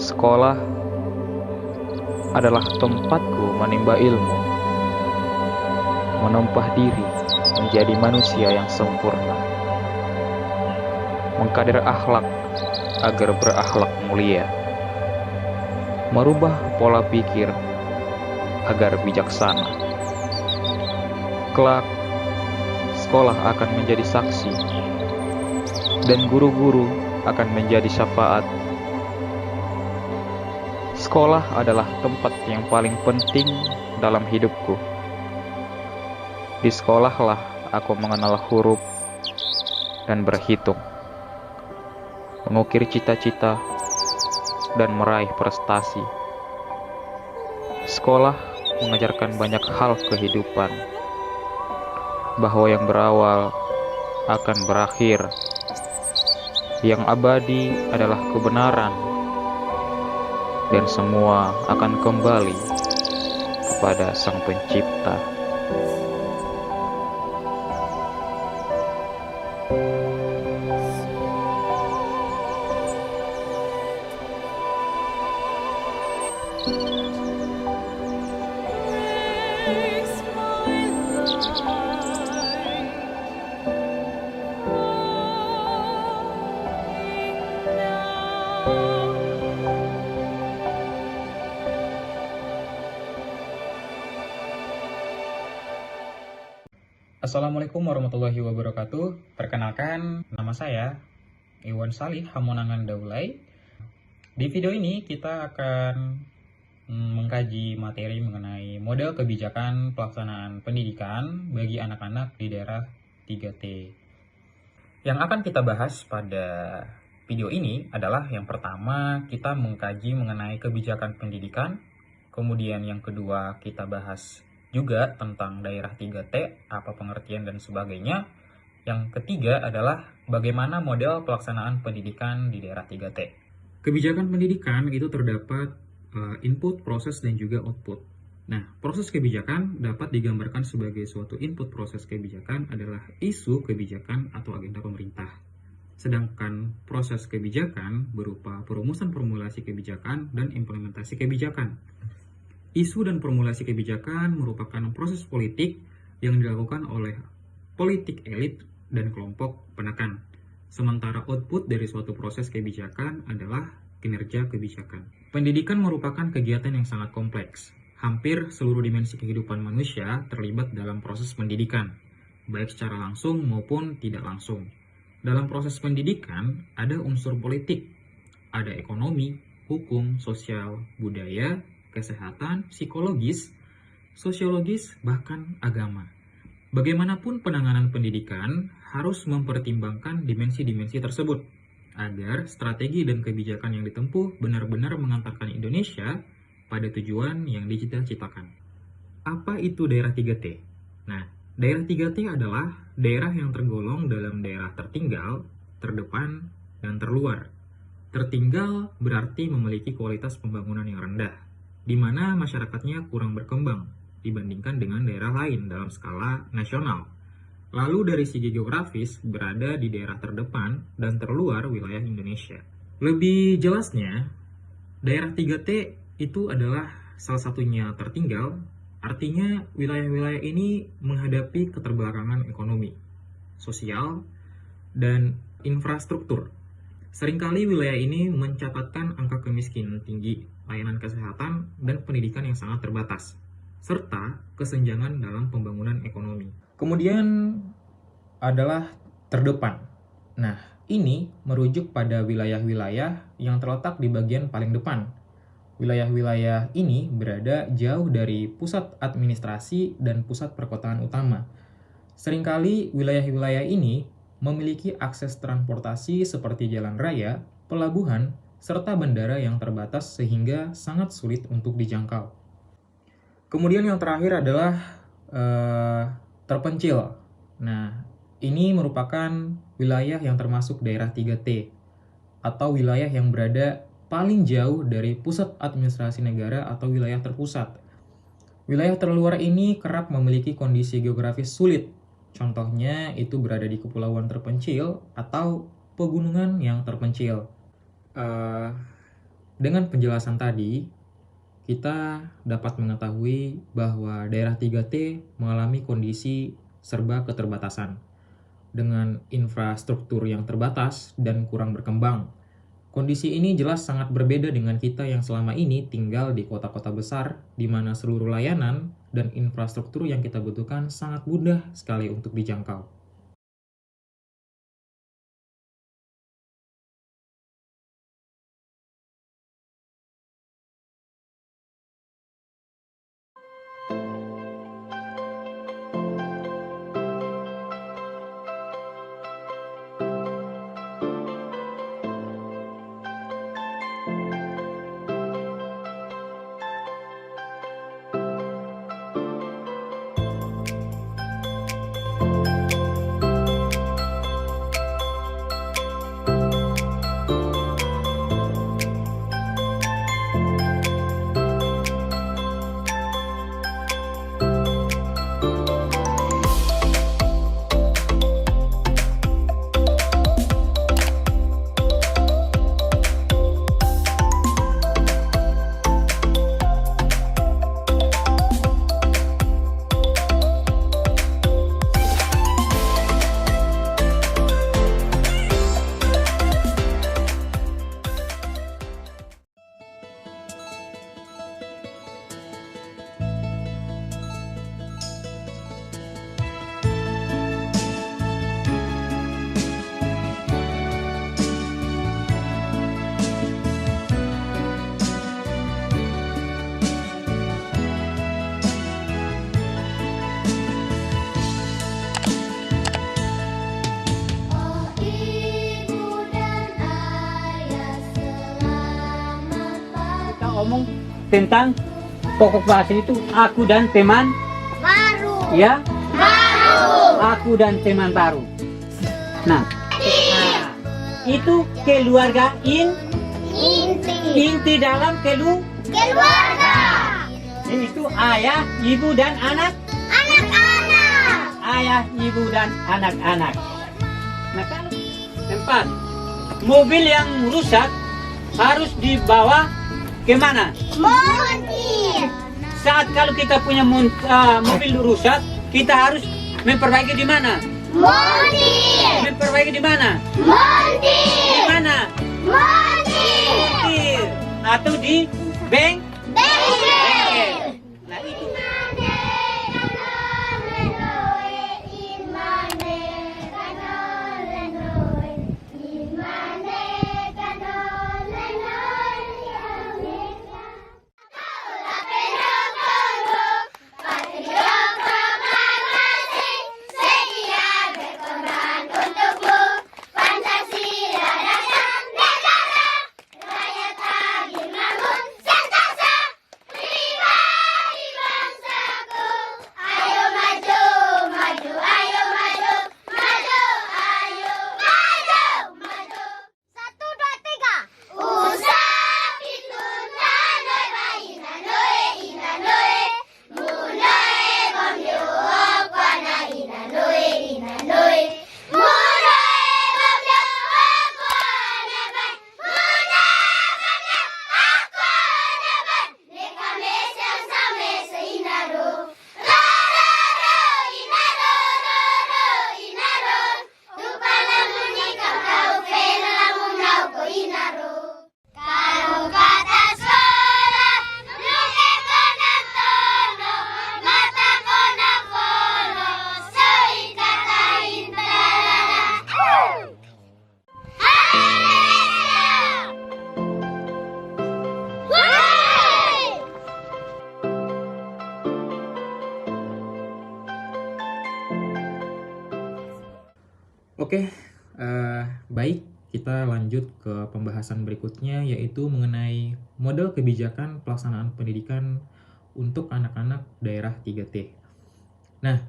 Sekolah adalah tempatku menimba ilmu, menumpah diri menjadi manusia yang sempurna, mengkader akhlak agar berakhlak mulia, merubah pola pikir agar bijaksana. Kelak, sekolah akan menjadi saksi, dan guru-guru akan menjadi syafaat. Sekolah adalah tempat yang paling penting dalam hidupku. Di sekolahlah aku mengenal huruf dan berhitung, mengukir cita-cita dan meraih prestasi. Sekolah mengajarkan banyak hal kehidupan, bahwa yang berawal akan berakhir, yang abadi adalah kebenaran, dan semua akan kembali kepada Sang Pencipta. Assalamualaikum warahmatullahi wabarakatuh. Perkenalkan, nama saya Iwan Salih Hamonangan Daulay. Di video ini kita akan mengkaji materi mengenai model kebijakan pelaksanaan pendidikan bagi anak-anak di daerah 3T. Yang akan kita bahas pada video ini adalah yang pertama, kita mengkaji mengenai kebijakan pendidikan. Kemudian yang kedua, kita bahas juga tentang daerah 3T, apa pengertian dan sebagainya. Yang ketiga adalah bagaimana model pelaksanaan pendidikan di daerah 3T. Kebijakan pendidikan itu terdapat input, proses, dan juga output. Nah, proses kebijakan dapat digambarkan sebagai suatu input proses kebijakan adalah isu kebijakan atau agenda pemerintah. Sedangkan proses kebijakan berupa perumusan formulasi kebijakan dan implementasi kebijakan. Isu dan formulasi kebijakan merupakan proses politik yang dilakukan oleh politik elit dan kelompok penekan. Sementara output dari suatu proses kebijakan adalah kinerja kebijakan. Pendidikan merupakan kegiatan yang sangat kompleks. Hampir seluruh dimensi kehidupan manusia terlibat dalam proses pendidikan, baik secara langsung maupun tidak langsung. Dalam proses pendidikan ada unsur politik, ada ekonomi, hukum, sosial, budaya, kesehatan, psikologis, sosiologis, bahkan agama. Bagaimanapun penanganan pendidikan harus mempertimbangkan dimensi-dimensi tersebut agar strategi dan kebijakan yang ditempuh benar-benar mengantarkan Indonesia pada tujuan yang dicita-citakan. Apa itu daerah 3T? Nah, daerah 3T adalah daerah yang tergolong dalam daerah tertinggal, terdepan, dan terluar. Tertinggal berarti memiliki kualitas pembangunan yang rendah, di mana masyarakatnya kurang berkembang dibandingkan dengan daerah lain dalam skala nasional. Lalu dari segi geografis berada di daerah terdepan dan terluar wilayah Indonesia. Lebih jelasnya, daerah 3T itu adalah salah satunya tertinggal, artinya wilayah-wilayah ini menghadapi keterbelakangan ekonomi, sosial, dan infrastruktur. Seringkali wilayah ini mencatatkan angka kemiskinan tinggi, layanan kesehatan, dan pendidikan yang sangat terbatas, serta kesenjangan dalam pembangunan ekonomi. Kemudian adalah terdepan. Nah, ini merujuk pada wilayah-wilayah yang terletak di bagian paling depan. Wilayah-wilayah ini berada jauh dari pusat administrasi dan pusat perkotaan utama. Seringkali wilayah-wilayah ini memiliki akses transportasi seperti jalan raya, pelabuhan, serta bandara yang terbatas sehingga sangat sulit untuk dijangkau. Kemudian yang terakhir adalah terpencil. Nah, ini merupakan wilayah yang termasuk daerah 3T atau wilayah yang berada paling jauh dari pusat administrasi negara atau wilayah terpusat. Wilayah terluar ini kerap memiliki kondisi geografis sulit. Contohnya itu berada di kepulauan terpencil atau pegunungan yang terpencil. Dengan penjelasan tadi, kita dapat mengetahui bahwa daerah 3T mengalami kondisi serba keterbatasan dengan infrastruktur yang terbatas dan kurang berkembang. Kondisi ini jelas sangat berbeda dengan kita yang selama ini tinggal di kota-kota besar, di mana seluruh layanan dan infrastruktur yang kita butuhkan sangat mudah sekali untuk dijangkau. Ngomong tentang pokok bahasa itu aku dan teman baru. ya Baru. aku dan teman baru. Nah, itu keluarga inti dalam Keluarga. itu ayah, ibu dan Anak-anak. ayah, ibu dan anak-anak. Nah, kalau tempat mobil yang rusak harus dibawa kemana? Montir. Saat kalau kita punya mobil rusak, kita harus memperbaiki di mana? Montir. Memperbaiki di mana? Di Montir. mana? Montir. Montir. Atau di bengkel. Nah, itu. Oke, baik, kita lanjut ke pembahasan berikutnya, yaitu mengenai model kebijakan pelaksanaan pendidikan untuk anak-anak daerah 3T. Nah,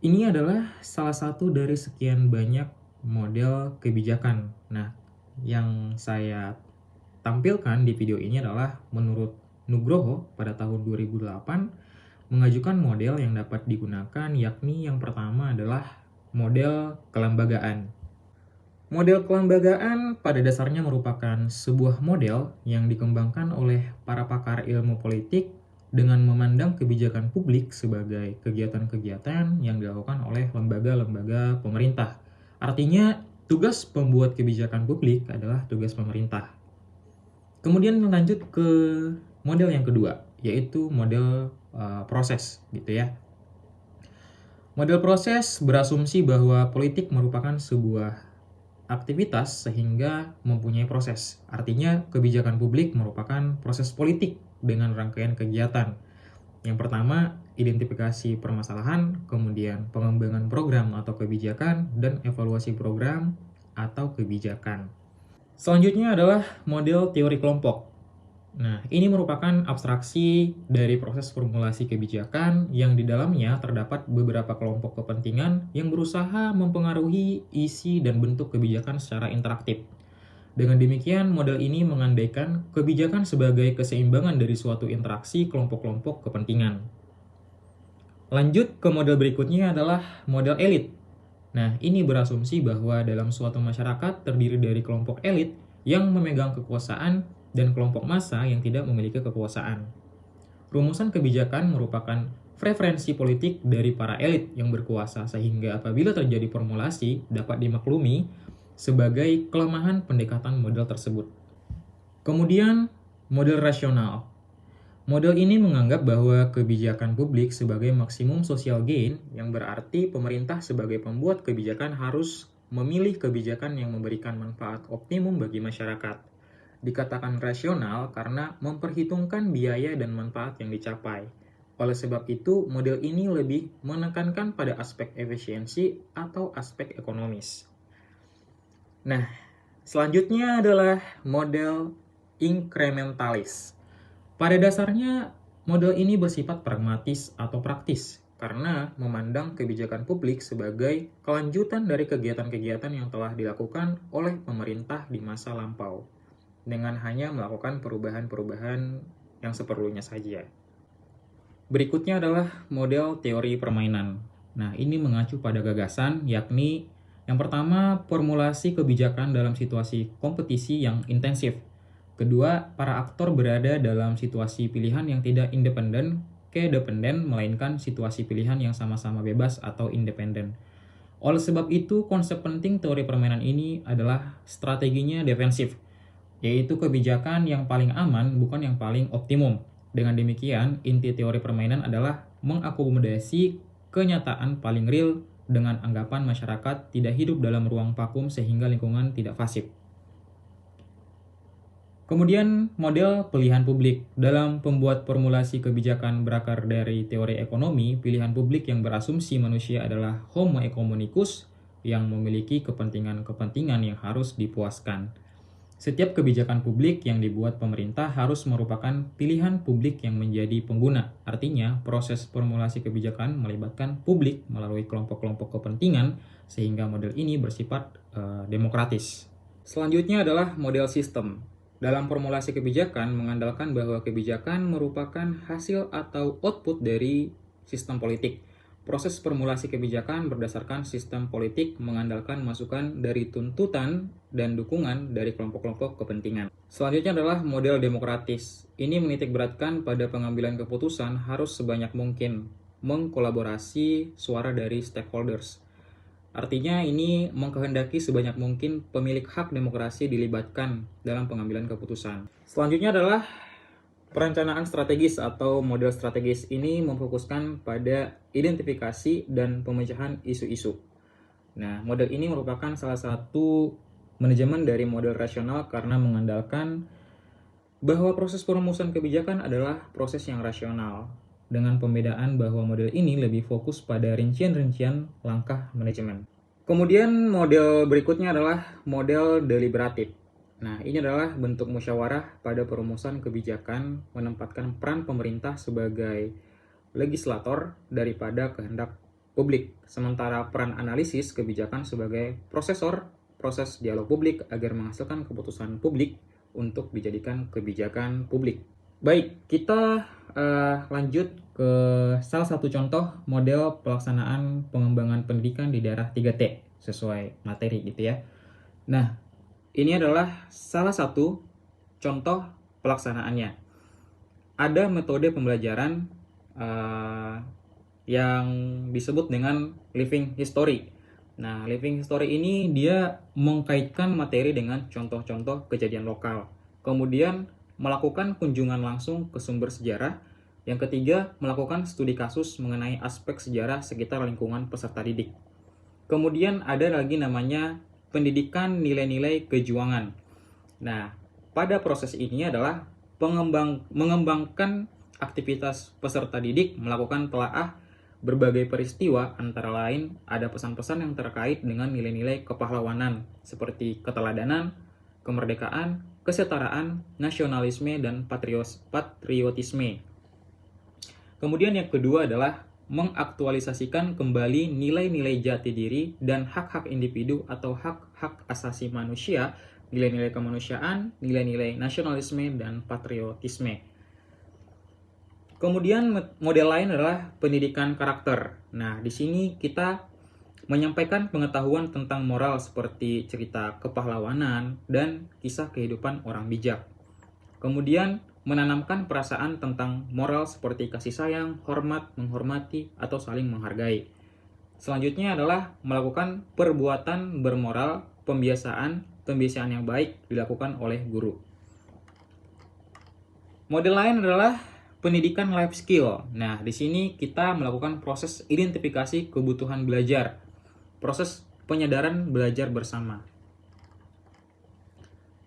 ini adalah salah satu dari sekian banyak model kebijakan. Nah, yang saya tampilkan di video ini adalah menurut Nugroho pada tahun 2008 mengajukan model yang dapat digunakan, yakni yang pertama adalah model kelembagaan. Model kelembagaan pada dasarnya merupakan sebuah model yang dikembangkan oleh para pakar ilmu politik dengan memandang kebijakan publik sebagai kegiatan-kegiatan yang dilakukan oleh lembaga-lembaga pemerintah. Artinya, tugas pembuat kebijakan publik adalah tugas pemerintah. Kemudian lanjut ke model yang kedua, yaitu model proses, gitu ya. Model proses berasumsi bahwa politik merupakan sebuah aktivitas sehingga mempunyai proses. Artinya, kebijakan publik merupakan proses politik dengan rangkaian kegiatan. Yang pertama, identifikasi permasalahan, kemudian pengembangan program atau kebijakan, dan evaluasi program atau kebijakan. Selanjutnya adalah model teori kelompok. Nah, ini merupakan abstraksi dari proses formulasi kebijakan yang di dalamnya terdapat beberapa kelompok kepentingan yang berusaha mempengaruhi isi dan bentuk kebijakan secara interaktif. Dengan demikian, model ini mengandaikan kebijakan sebagai keseimbangan dari suatu interaksi kelompok-kelompok kepentingan. Lanjut ke model berikutnya adalah model elit. Nah, ini berasumsi bahwa dalam suatu masyarakat terdiri dari kelompok elit yang memegang kekuasaan dan kelompok massa yang tidak memiliki kekuasaan. Rumusan kebijakan merupakan preferensi politik dari para elit yang berkuasa sehingga apabila terjadi formulasi dapat dimaklumi sebagai kelemahan pendekatan model tersebut. Kemudian, model rasional. Model ini menganggap bahwa kebijakan publik sebagai maksimum social gain, yang berarti pemerintah sebagai pembuat kebijakan harus memilih kebijakan yang memberikan manfaat optimum bagi masyarakat. Dikatakan rasional karena memperhitungkan biaya dan manfaat yang dicapai. Oleh sebab itu, model ini lebih menekankan pada aspek efisiensi atau aspek ekonomis. Nah, selanjutnya adalah model inkrementalis. Pada dasarnya, model ini bersifat pragmatis atau praktis karena memandang kebijakan publik sebagai kelanjutan dari kegiatan-kegiatan yang telah dilakukan oleh pemerintah di masa lampau, dengan hanya melakukan perubahan-perubahan yang seperlunya saja. Berikutnya adalah model teori permainan. Nah, ini mengacu pada gagasan, yakni yang pertama, formulasi kebijakan dalam situasi kompetisi yang intensif. Kedua, para aktor berada dalam situasi pilihan yang tidak independen ke dependen, melainkan situasi pilihan yang sama-sama bebas atau independen. Oleh sebab itu, konsep penting teori permainan ini adalah strateginya defensif, yaitu kebijakan yang paling aman bukan yang paling optimum. Dengan demikian, inti teori permainan adalah mengakomodasi kenyataan paling real dengan anggapan masyarakat tidak hidup dalam ruang vakum sehingga lingkungan tidak fasib. Kemudian model pilihan publik. Dalam pembuat formulasi kebijakan berakar dari teori ekonomi, pilihan publik yang berasumsi manusia adalah homo economicus yang memiliki kepentingan-kepentingan yang harus dipuaskan. Setiap kebijakan publik yang dibuat pemerintah harus merupakan pilihan publik yang menjadi pengguna. Artinya, proses formulasi kebijakan melibatkan publik melalui kelompok-kelompok kepentingan, sehingga model ini bersifat demokratis. Selanjutnya adalah model sistem. Dalam formulasi kebijakan, mengandalkan bahwa kebijakan merupakan hasil atau output dari sistem politik. Proses formulasi kebijakan berdasarkan sistem politik mengandalkan masukan dari tuntutan dan dukungan dari kelompok-kelompok kepentingan. Selanjutnya adalah model demokratis. Ini menitikberatkan pada pengambilan keputusan harus sebanyak mungkin mengkolaborasi suara dari stakeholders. Artinya ini mengkehendaki sebanyak mungkin pemilik hak demokrasi dilibatkan dalam pengambilan keputusan. Selanjutnya adalah perencanaan strategis atau model strategis. Ini memfokuskan pada identifikasi dan pemecahan isu-isu. Nah, model ini merupakan salah satu manajemen dari model rasional karena mengandalkan bahwa proses perumusan kebijakan adalah proses yang rasional, dengan pembedaan bahwa model ini lebih fokus pada rincian-rincian langkah manajemen. Kemudian model berikutnya adalah model deliberatif. Nah, ini adalah bentuk musyawarah pada perumusan kebijakan, menempatkan peran pemerintah sebagai legislator daripada kehendak publik, sementara peran analisis kebijakan sebagai prosesor proses dialog publik agar menghasilkan keputusan publik untuk dijadikan kebijakan publik. Baik, kita lanjut ke salah satu contoh model pelaksanaan pengembangan pendidikan di daerah 3T sesuai materi gitu ya. Nah, ini adalah salah satu contoh pelaksanaannya. Ada metode pembelajaran yang disebut dengan living history. Nah, living history ini dia mengkaitkan materi dengan contoh-contoh kejadian lokal. Kemudian melakukan kunjungan langsung ke sumber sejarah. Yang ketiga, melakukan studi kasus mengenai aspek sejarah sekitar lingkungan peserta didik. Kemudian ada lagi namanya pendidikan nilai-nilai kejuangan. Nah, pada proses ini adalah mengembangkan aktivitas peserta didik melakukan telaah berbagai peristiwa, antara lain ada pesan-pesan yang terkait dengan nilai-nilai kepahlawanan seperti keteladanan, kemerdekaan, kesetaraan, nasionalisme, dan patriotisme. Kemudian yang kedua adalah mengaktualisasikan kembali nilai-nilai jati diri dan hak-hak individu atau hak-hak asasi manusia, nilai-nilai kemanusiaan, nilai-nilai nasionalisme, dan patriotisme. Kemudian model lain adalah pendidikan karakter. Nah, di sini kita menyampaikan pengetahuan tentang moral seperti cerita kepahlawanan dan kisah kehidupan orang bijak. Kemudian menanamkan perasaan tentang moral seperti kasih sayang, hormat, menghormati, atau saling menghargai. Selanjutnya adalah melakukan perbuatan bermoral, pembiasaan yang baik dilakukan oleh guru. Model lain adalah pendidikan life skill. Nah, di sini kita melakukan proses identifikasi kebutuhan belajar, proses penyadaran belajar bersama.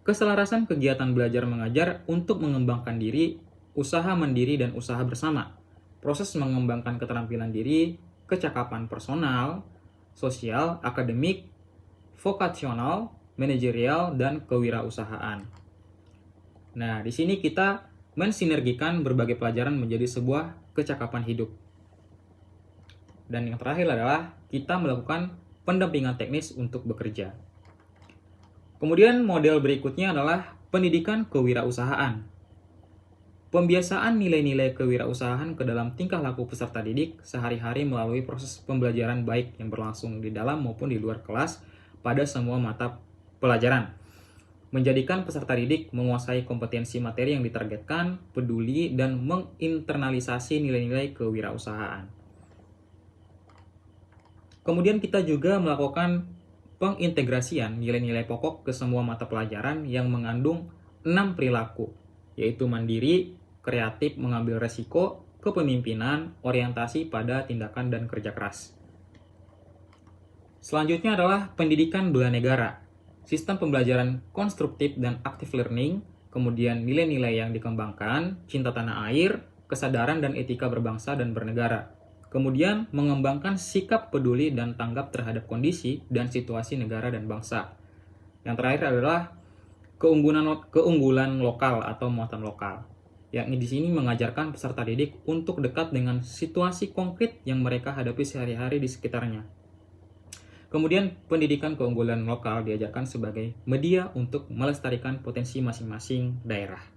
Keselarasan kegiatan belajar mengajar untuk mengembangkan diri, usaha mandiri dan usaha bersama. Proses mengembangkan keterampilan diri, kecakapan personal, sosial, akademik, vokasional, manajerial, dan kewirausahaan. Nah, di sini kita mensinergikan berbagai pelajaran menjadi sebuah kecakapan hidup. Dan yang terakhir adalah kita melakukan pendampingan teknis untuk bekerja. Kemudian model berikutnya adalah pendidikan kewirausahaan. Pembiasaan nilai-nilai kewirausahaan ke dalam tingkah laku peserta didik sehari-hari melalui proses pembelajaran baik yang berlangsung di dalam maupun di luar kelas pada semua mata pelajaran. Menjadikan peserta didik menguasai kompetensi materi yang ditargetkan, peduli, dan menginternalisasi nilai-nilai kewirausahaan. Kemudian kita juga melakukan pengintegrasian nilai-nilai pokok ke semua mata pelajaran yang mengandung 6 perilaku, yaitu mandiri, kreatif, mengambil resiko, kepemimpinan, orientasi pada tindakan dan kerja keras. Selanjutnya adalah pendidikan bela negara. Sistem pembelajaran konstruktif dan active learning, kemudian nilai-nilai yang dikembangkan, cinta tanah air, kesadaran dan etika berbangsa dan bernegara. Kemudian mengembangkan sikap peduli dan tanggap terhadap kondisi dan situasi negara dan bangsa. Yang terakhir adalah keunggulan lokal atau muatan lokal. Yang di sini mengajarkan peserta didik untuk dekat dengan situasi konkret yang mereka hadapi sehari-hari di sekitarnya. Kemudian pendidikan keunggulan lokal diajarkan sebagai media untuk melestarikan potensi masing-masing daerah.